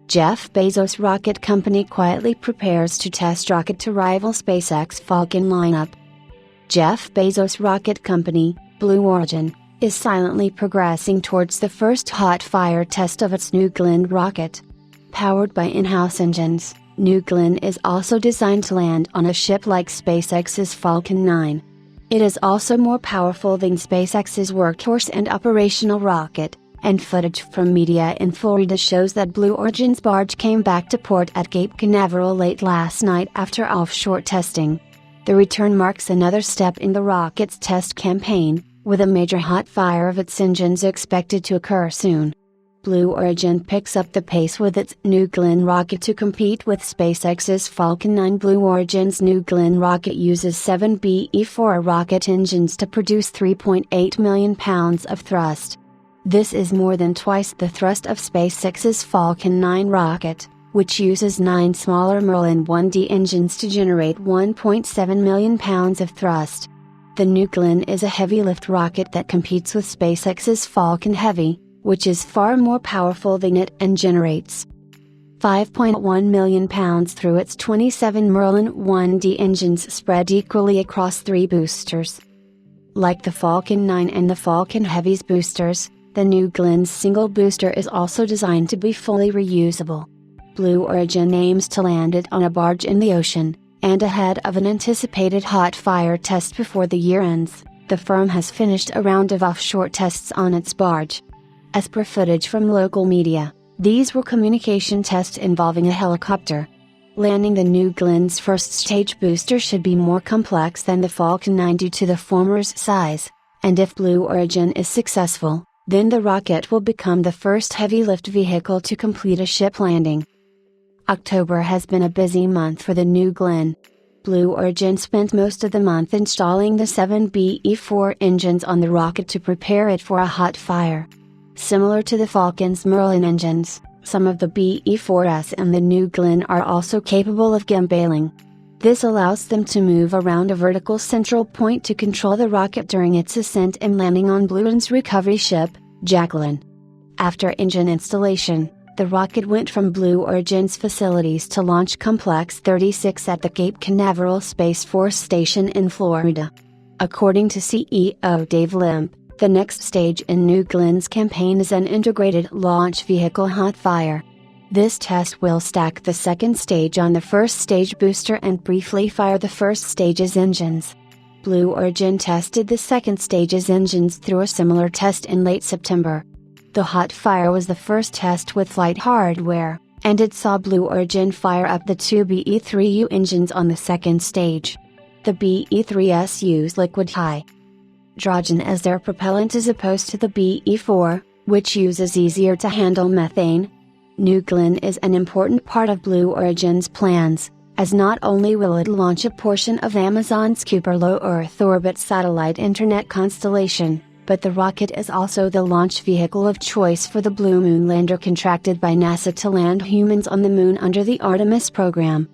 Jeff Bezos' rocket company quietly prepares to test rocket to rival SpaceX Falcon lineup. Jeff Bezos' rocket company, Blue Origin, is silently progressing towards the first hot fire test of its New Glenn rocket. Powered by in-house engines, New Glenn is also designed to land on a ship like SpaceX's Falcon 9. It is also more powerful than SpaceX's workhorse and operational rocket, and footage from media in Florida shows that Blue Origin's barge came back to port at Cape Canaveral late last night after offshore testing. The return marks another step in the rocket's test campaign, with a major hot fire of its engines expected to occur soon. Blue Origin picks up the pace with its New Glenn rocket to compete with SpaceX's Falcon 9. Blue Origin's New Glenn rocket uses 7 BE-4 rocket engines to produce 3.8 million pounds of thrust. This is more than twice the thrust of SpaceX's Falcon 9 rocket, which uses 9 smaller Merlin 1D engines to generate 1.7 million pounds of thrust. The New Glenn is a heavy-lift rocket that competes with SpaceX's Falcon Heavy, which is far more powerful than it and generates 5.1 million pounds through its 27 Merlin 1D engines spread equally across 3 boosters. Like the Falcon 9 and the Falcon Heavy's boosters, the New Glenn's single booster is also designed to be fully reusable. Blue Origin aims to land it on a barge in the ocean, and ahead of an anticipated hot fire test before the year ends, the firm has finished a round of offshore tests on its barge. As per footage from local media, these were communication tests involving a helicopter. Landing the New Glenn's first stage booster should be more complex than the Falcon 9 due to the former's size, and if Blue Origin is successful, then the rocket will become the first heavy-lift vehicle to complete a ship landing. October has been a busy month for the New Glenn. Blue Origin spent most of the month installing the 7 BE-4 engines on the rocket to prepare it for a hot fire. Similar to the Falcon's Merlin engines, some of the BE-4s and the New Glenn are also capable of gimbaling. This allows them to move around a vertical central point to control the rocket during its ascent and landing on Blue Origin's recovery ship, Jacqueline. After engine installation, the rocket went from Blue Origin's facilities to Launch Complex 36 at the Cape Canaveral Space Force Station in Florida. According to CEO Dave Limp, the next stage in New Glenn's campaign is an integrated launch vehicle hot fire. This test will stack the second stage on the first stage booster and briefly fire the first stage's engines. Blue Origin tested the second stage's engines through a similar test in late September. The hot fire was the first test with flight hardware, and it saw Blue Origin fire up the 2 BE-3U engines on the second stage. The BE-3s use liquid hydrogen as their propellant as opposed to the BE-4, which uses easier-to-handle methane. New Glenn is an important part of Blue Origin's plans, as not only will it launch a portion of Amazon's Kuiper low Earth orbit satellite internet constellation, but the rocket is also the launch vehicle of choice for the Blue Moon lander contracted by NASA to land humans on the Moon under the Artemis program.